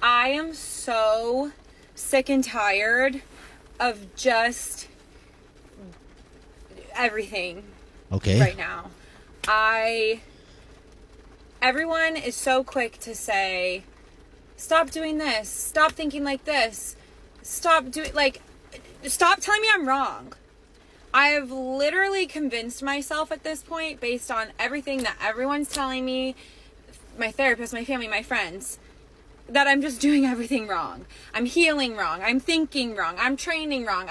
I am so sick and tired of just everything Okay. right now. Everyone is so quick to say, stop doing this, stop thinking like this, stop telling me I'm wrong. I've literally convinced myself at this point, based on everything that everyone's telling me, my therapist, my family, my friends, that I'm just doing everything wrong. I'm healing wrong. I'm thinking wrong. I'm training wrong.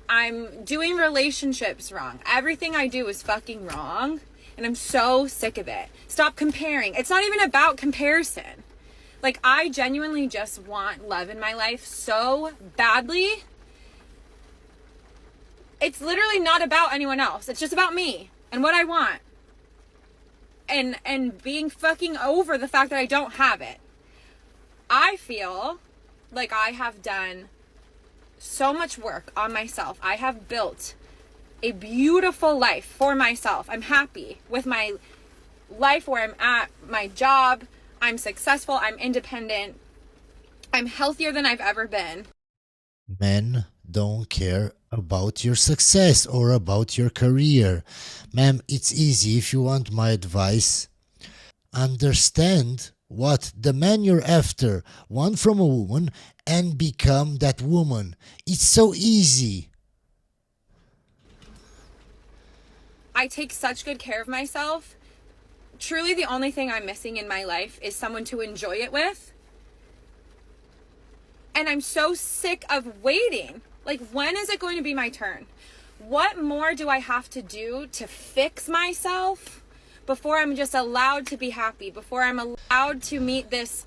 I'm doing relationships wrong. Everything I do is fucking wrong. And I'm so sick of it. Stop comparing. It's not even about comparison. Like, I genuinely just want love in my life so badly. It's literally not about anyone else. It's just about me and what I want. And being fucking over the fact that I don't have it. I feel like I have done so much work on myself. I have built a beautiful life for myself. I'm happy with my life where I'm at, my job. I'm successful. I'm independent. I'm healthier than I've ever been. Men don't care about your success or about your career. Ma'am, it's easy. If you want my advice, understand what the man you're after want from a woman and become that woman. It's so easy. I take such good care of myself. Truly, the only thing I'm missing in my life is someone to enjoy it with. And I'm so sick of waiting. Like, when is it going to be my turn? What more do I have to do to fix myself before I'm just allowed to be happy? Before I'm allowed to meet this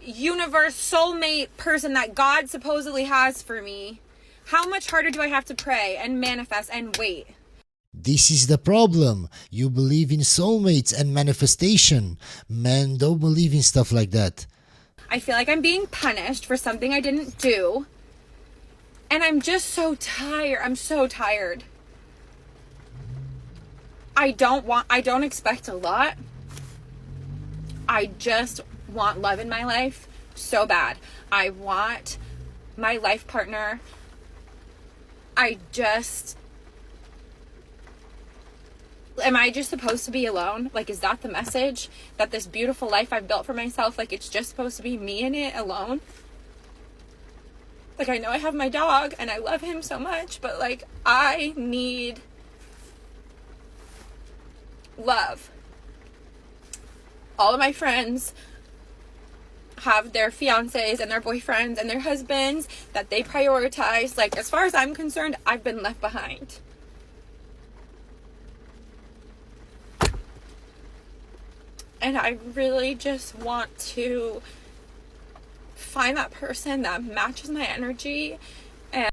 universe soulmate person that God supposedly has for me? How much harder do I have to pray and manifest and wait? This is the problem. You believe in soulmates and manifestation. Men don't believe in stuff like that. I feel like I'm being punished for something I didn't do. And I'm just so tired. I'm so tired. I don't expect a lot. I just want love in my life so bad. I want my life partner. Am I just supposed to be alone? Like, is that the message? That this beautiful life I've built for myself, like, it's just supposed to be me in it alone? Like, I know I have my dog and I love him so much, but like, I need love. All of my friends have their fiancés and their boyfriends and their husbands that they prioritize. Like, as far as I'm concerned, I've been left behind. And I really just want to find that person that matches my energy and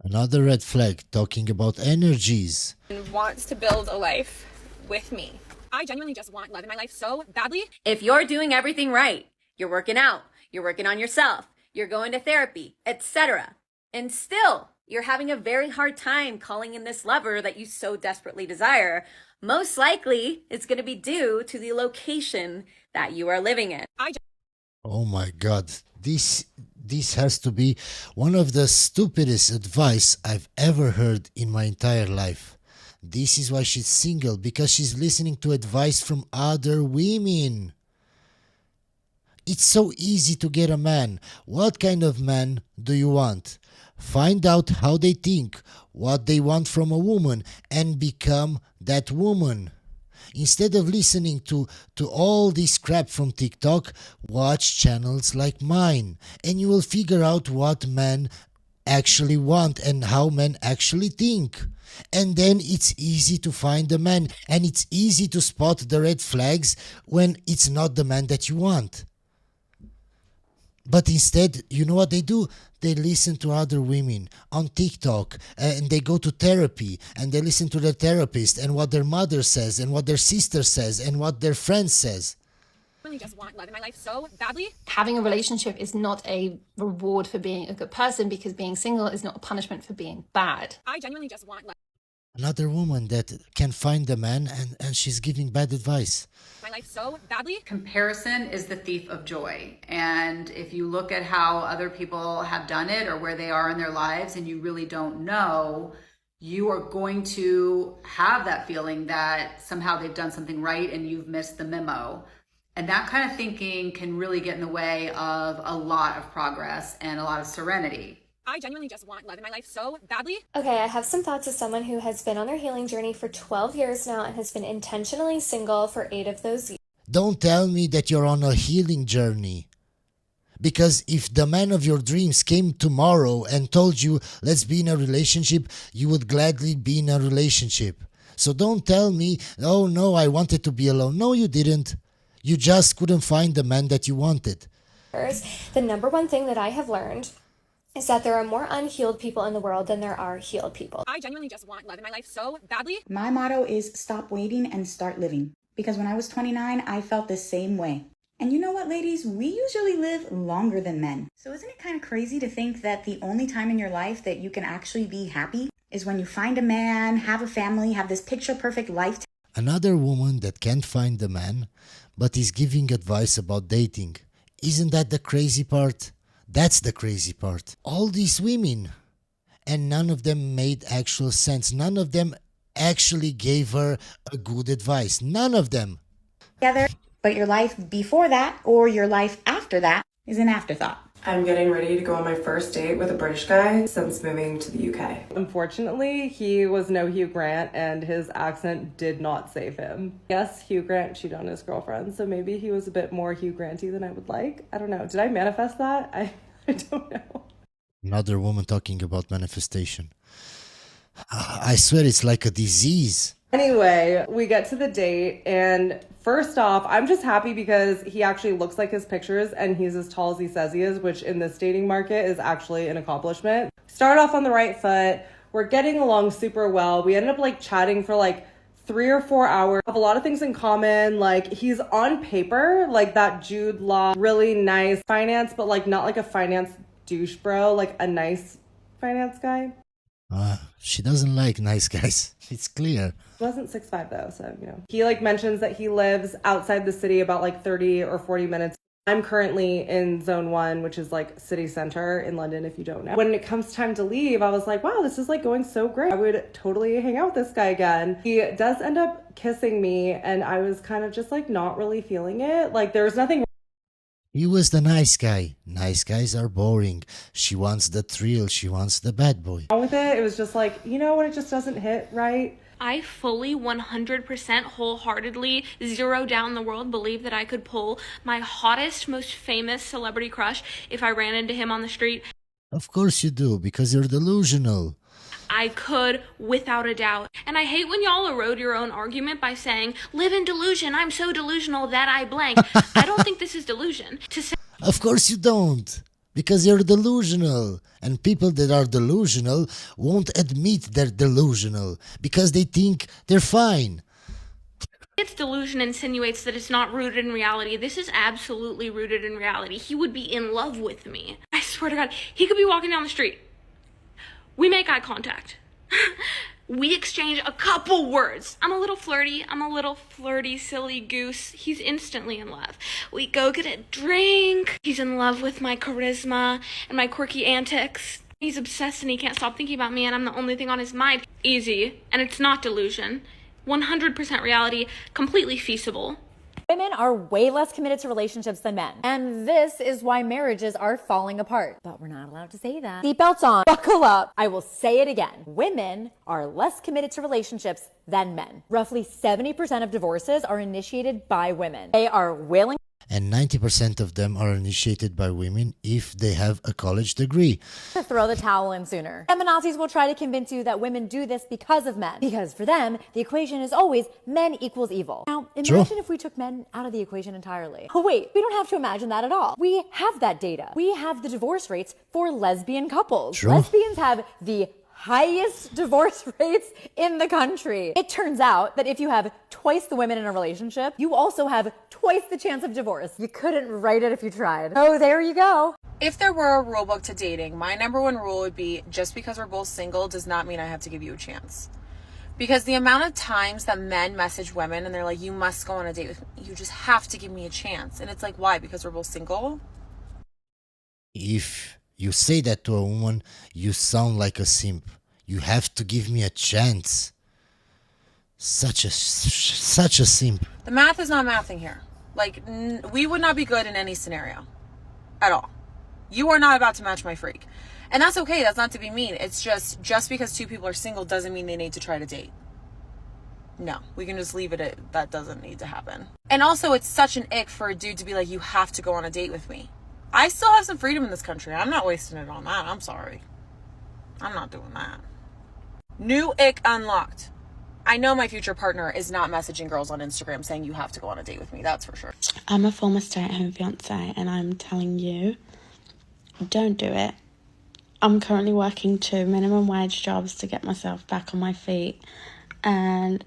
Another red flag talking about energies. wants to build a life with me. I genuinely just want love in my life so badly. If you're doing everything right, you're working out, you're working on yourself, you're going to therapy, etc., and still you're having a very hard time calling in this lover that you so desperately desire, most likely it's going to be due to the location that you are living in. Oh my god. This has to be one of the stupidest advice I've ever heard in my entire life. This is why she's single, because she's listening to advice from other women. It's so easy to get a man. What kind of man do you want? Find out how they think, what they want from a woman, and become that woman. Instead of listening to all this crap from TikTok, watch channels like mine, and you will figure out what men actually want and how men actually think. And then it's easy to find the man, and it's easy to spot the red flags when it's not the man that you want. But instead, you know what they do? They listen to other women on TikTok, and they go to therapy and they listen to their therapist and what their mother says and what their sister says and what their friend says. I really just want love in my life so badly. Having a relationship is not a reward for being a good person, because being single is not a punishment for being bad. I genuinely just want love. Another woman that can find a man and she's giving bad advice. My life so badly. Comparison is the thief of joy. And if you look at how other people have done it or where they are in their lives and you really don't know, you are going to have that feeling that somehow they've done something right and you've missed the memo. And that kind of thinking can really get in the way of a lot of progress and a lot of serenity. I genuinely just want love in my life so badly. Okay, I have some thoughts as someone who has been on their healing journey for 12 years now and has been intentionally single for 8 of those years. Don't tell me that you're on a healing journey. Because if the man of your dreams came tomorrow and told you, let's be in a relationship, you would gladly be in a relationship. So don't tell me, oh no, I wanted to be alone. No, you didn't. You just couldn't find the man that you wanted. The number one thing that I have learned is that there are more unhealed people in the world than there are healed people. I genuinely just want love in my life so badly. My motto is stop waiting and start living. Because when I was 29, I felt the same way. And you know what, ladies? We usually live longer than men. So isn't it kind of crazy to think that the only time in your life that you can actually be happy is when you find a man, have a family, have this picture-perfect life? Another woman that can't find the man, but is giving advice about dating. Isn't that the crazy part? That's the crazy part. All these women, and none of them made actual sense. None of them actually gave her a good advice. None of them. Together, but your life before that or your life after that is an afterthought. I'm getting ready to go on my first date with a British guy since moving to the UK. Unfortunately, he was no Hugh Grant and his accent did not save him. Yes, Hugh Grant cheated on his girlfriend, so maybe he was a bit more Hugh Granty than I would like. I don't know. Did I manifest that? I don't know. Another woman talking about manifestation. I swear it's like a disease. Anyway, we get to the date, and first off, I'm just happy because he actually looks like his pictures and he's as tall as he says he is, which in this dating market is actually an accomplishment. Start off on the right foot. We're getting along super well. We ended up like chatting for like 3 or 4 hours. Have a lot of things in common. Like he's on paper like that Jude Law, really nice finance, but like not like a finance douche bro, like a nice finance guy. She doesn't like nice guys. It's clear. He wasn't 6'5" though, so you know. He like mentions that he lives outside the city about like 30 or 40 minutes. I'm currently in zone 1, which is like city center in London, if you don't know. When it comes time to leave, I was like, wow, this is like going so great. I would totally hang out with this guy again. He does end up kissing me and I was kind of just like not really feeling it. Like there was nothing. He was the nice guy. Nice guys are boring. She wants the thrill. She wants the bad boy. Wrong with it. It was just like, you know what? It just doesn't hit right. I fully 100% wholeheartedly, zero down the world, believe that I could pull my hottest, most famous celebrity crush if I ran into him on the street. Of course you do, because you're delusional. I could, without a doubt. And I hate when y'all erode your own argument by saying, live in delusion, I'm so delusional that I blank. I don't think this is delusion. Of course you don't, because you're delusional. And people that are delusional won't admit they're delusional, because they think they're fine. Its delusion insinuates that it's not rooted in reality. This is absolutely rooted in reality. He would be in love with me. I swear to God, he could be walking down the street. We make eye contact. We exchange a couple words. I'm a little flirty, silly goose. He's instantly in love. We go get a drink. He's in love with my charisma and my quirky antics. He's obsessed and he can't stop thinking about me and I'm the only thing on his mind. Easy. And it's not delusion. 100% reality. Completely feasible. Women are way less committed to relationships than men. And this is why marriages are falling apart. But we're not allowed to say that. Seatbelts on. Buckle up. I will say it again. Women are less committed to relationships than men. Roughly 70% of divorces are initiated by women. They are willing. And 90% of them are initiated by women if they have a college degree. To throw the towel in sooner. Feminazis will try to convince you that women do this because of men. Because for them, the equation is always men equals evil. Now, imagine if we took men out of the equation entirely. Oh wait, we don't have to imagine that at all. We have that data. We have the divorce rates for lesbian couples. Lesbians have the highest divorce rates in the country. It turns out that if you have twice the women in a relationship, you also have twice the chance of divorce. You couldn't write it if you tried. Oh, there you go. If there were a rule book to dating, my number one rule would be just because we're both single does not mean I have to give you a chance. Because the amount of times that men message women and they're like, you must go on a date with me. You just have to give me a chance. And it's like, why? Because we're both single? If you say that to a woman, you sound like a simp. You have to give me a chance. Such a simp. The math is not mathing here. Like, we would not be good in any scenario. At all. You are not about to match my freak. And that's okay. That's not to be mean. It's just because two people are single doesn't mean they need to try to date. No, we can just leave it at that doesn't need to happen. And also, it's such an ick for a dude to be like, you have to go on a date with me. I still have some freedom in this country. I'm not wasting it on that. I'm sorry. I'm not doing that. New ick unlocked. I know my future partner is not messaging girls on Instagram saying you have to go on a date with me. That's for sure. I'm a former stay-at-home fiance, and I'm telling you, don't do it. I'm currently working 2 minimum wage jobs to get myself back on my feet, and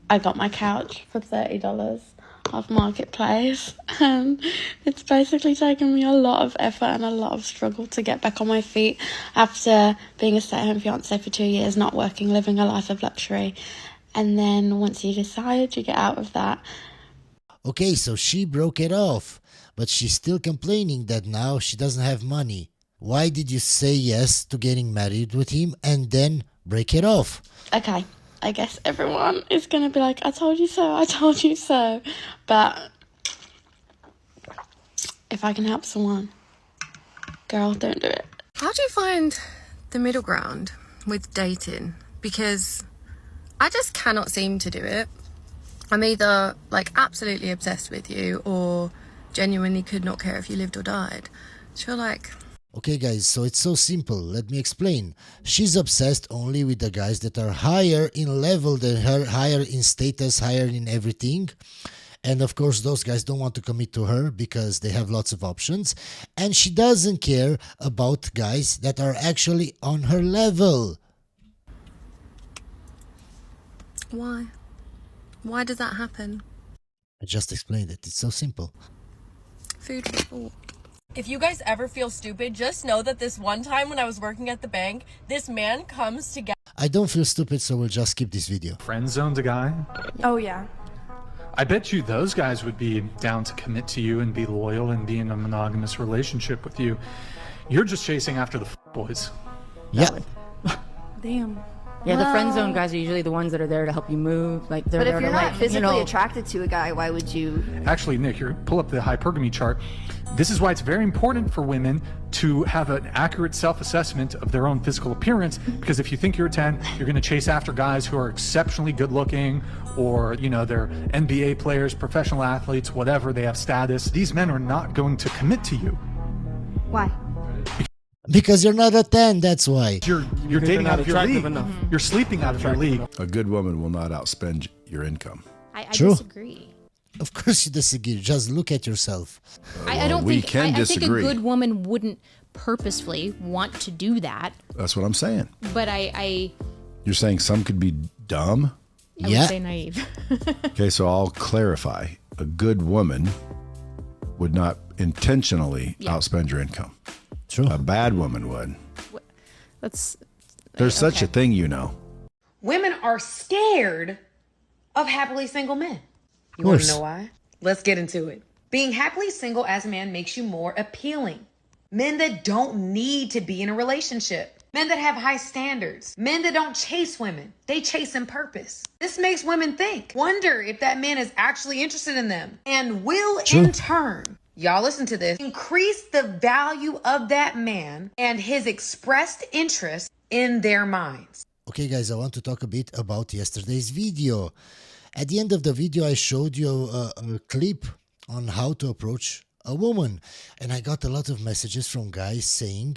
I got my couch for $30 off Marketplace, and it's basically taken me a lot of effort and a lot of struggle to get back on my feet after being a stay-at-home fiance for 2 years, not working, living a life of luxury. And then once you decide, you get out of that. Okay, so she broke it off, but she's still complaining that now she doesn't have money. Why did you say yes to getting married with him and then break it off? Okay, I guess everyone is going to be like, I told you so, I told you so. But if I can help someone, girl, don't do it. How do you find the middle ground with dating? Because I just cannot seem to do it. I'm either like absolutely obsessed with you or genuinely could not care if you lived or died. I feel like... Okay guys, so it's so simple. Let me explain. She's obsessed only with the guys that are higher in level than her, higher in status, higher in everything. And of course, those guys don't want to commit to her because they have lots of options. And she doesn't care about guys that are actually on her level. Why? Why does that happen? I just explained it. It's so simple. Food for thought. If you guys ever feel stupid, just know that this one time when I was working at the bank, this man comes to get... I don't feel stupid, so we'll just skip this video. Friend zoned a guy? Oh, yeah. I bet you those guys would be down to commit to you and be loyal and be in a monogamous relationship with you. You're just chasing after the boys. Yeah. Damn. Yeah, the friend zone guys are usually the ones that are there to help you move. Like, they're But there if you're to, not like, physically attracted to a guy, why would you? Actually, Nick, pull up the hypergamy chart. This is why it's very important for women to have an accurate self-assessment of their own physical appearance, because if you think you're a 10, you're going to chase after guys who are exceptionally good looking, or, you know, they're NBA players, professional athletes, whatever, they have status. These men are not going to commit to you. Why? Because you're not a 10, that's why. You're dating out of your league. You're sleeping out of your league. A good woman will not outspend your income. I True. disagree. Of course you disagree. Just look at yourself. I don't we think can I think a disagree. good woman wouldn't purposefully want to do that. That's what I'm saying. But I You're saying some could be dumb? would say naive. Okay, so I'll clarify. A good woman would not intentionally outspend your income. True. A bad woman would. That's There's such a thing, you know. Women are scared of happily single men. You want to know why? Let's get into it. Being happily single as a man makes you more appealing. Men that don't need to be in a relationship. Men that have high standards. Men that don't chase women. They chase in purpose. This makes women think, wonder if that man is actually interested in them, and will in turn, y'all listen to this, increase the value of that man and his expressed interest in their minds. Okay guys, I want to talk a bit about yesterday's video. At the end of the video, I showed you a clip on how to approach a woman. And I got a lot of messages from guys saying,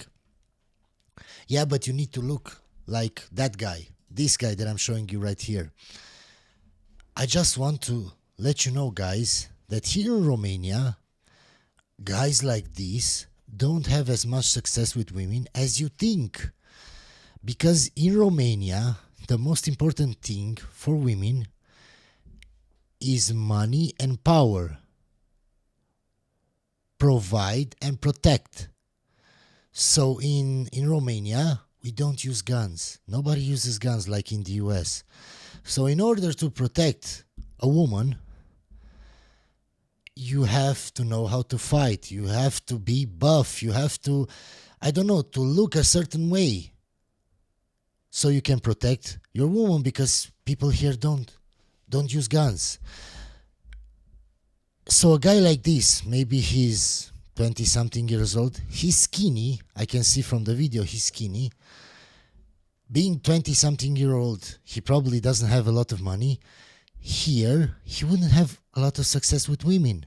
yeah, but you need to look like that guy, this guy that I'm showing you right here. I just want to let you know, guys, that here in Romania, guys like this don't have as much success with women as you think. Because in Romania, the most important thing for women is money and power. Provide and protect. So in Romania, we don't use guns. Nobody uses guns like in the US. So in order to protect a woman, you have to know how to fight. You have to be buff. You have to, I don't know, to look a certain way. So you can protect your woman, because people here don't use guns. So a guy like this, maybe he's 20 something years old, he's skinny. I can see from the video he's skinny. Being 20 something year old, he probably doesn't have a lot of money. Here, he wouldn't have a lot of success with women,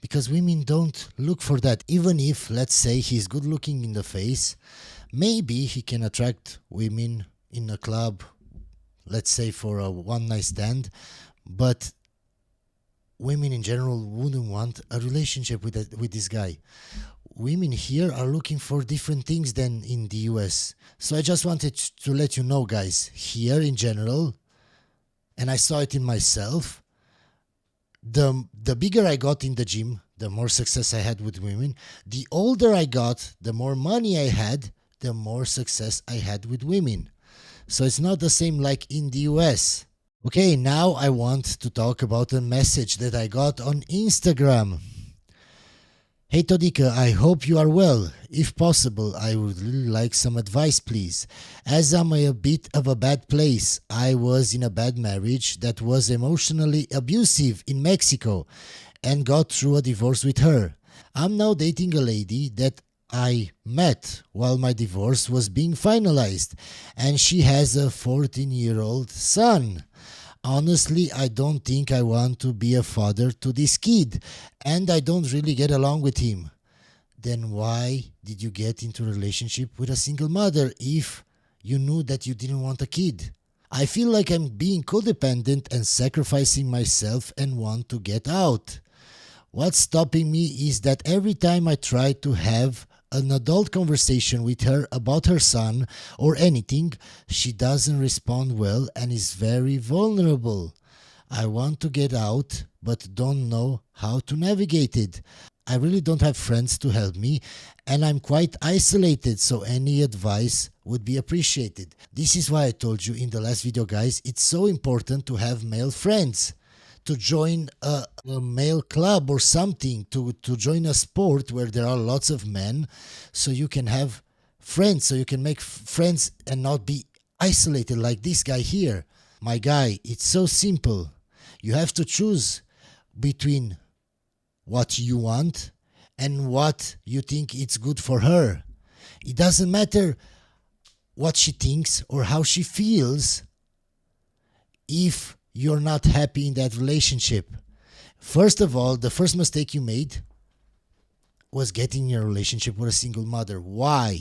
because women don't look for that. Even if, let's say, he's good looking in the face, maybe he can attract women in a club, let's say for a one night stand, but women in general wouldn't want a relationship with this guy. Women here are looking for different things than in the US. So I just wanted to let you know, guys, here in general, and I saw it in myself, the bigger I got in the gym, the more success I had with women. The older I got, the more money I had, the more success I had with women. So it's not the same like in the US. Okay, now I want to talk about a message that I got on Instagram. Hey Todika, I hope you are well. If possible, I would really like some advice, please. As I'm a bit of a bad place, I was in a bad marriage that was emotionally abusive in Mexico and got through a divorce with her. I'm now dating a lady that I met while my divorce was being finalized, and she has a 14-year-old son. Honestly, I don't think I want to be a father to this kid, and I don't really get along with him. Then why did you get into a relationship with a single mother if you knew that you didn't want a kid? I feel like I'm being codependent and sacrificing myself and want to get out. What's stopping me is that every time I try to have an adult conversation with her about her son or anything, she doesn't respond well and is very vulnerable. I want to get out, but don't know how to navigate it. I really don't have friends to help me, and I'm quite isolated, so any advice would be appreciated. This is why I told you in the last video, guys, it's so important to have male friends. To join a male club or something, to join a sport where there are lots of men, so you can have friends, so you can make friends and not be isolated like this guy here. My guy, it's so simple. You have to choose between what you want and what you think it's good for her. It doesn't matter what she thinks or how she feels if you're not happy in that relationship. First of all, the first mistake you made was getting in a relationship with a single mother. Why?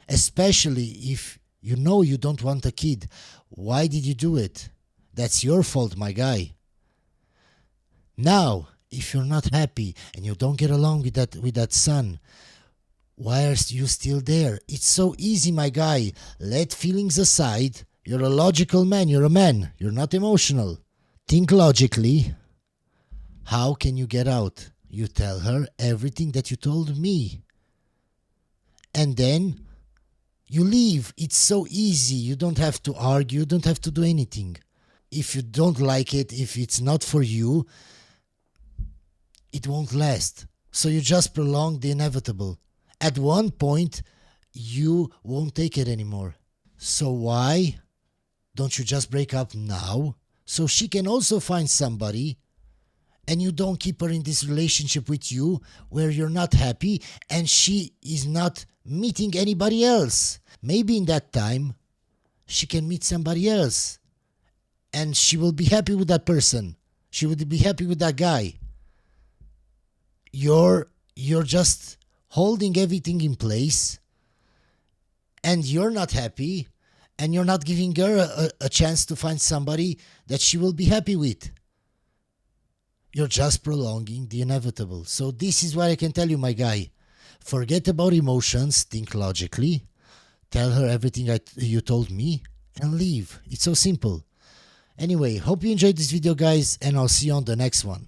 Especially if you know you don't want a kid. Why did you do it? That's your fault, my guy. Now, if you're not happy and you don't get along with that son, why are you still there? It's so easy, my guy. Let feelings aside. You're a logical man. You're a man. You're not emotional. Think logically. How can you get out? You tell her everything that you told me. And then you leave. It's so easy. You don't have to argue. You don't have to do anything. If you don't like it, if it's not for you, it won't last. So you just prolong the inevitable. At one point, you won't take it anymore. So why don't you just break up now so she can also find somebody and you don't keep her in this relationship with you where you're not happy and she is not meeting anybody else? Maybe in that time she can meet somebody else and she will be happy with that person. She would be happy with that guy. You're just holding everything in place and you're not happy. And you're not giving her a chance to find somebody that she will be happy with. You're just prolonging the inevitable. So this is what I can tell you, my guy. Forget about emotions, think logically, tell her everything you told me, and leave. It's so simple. Anyway, hope you enjoyed this video, guys, and I'll see you on the next one.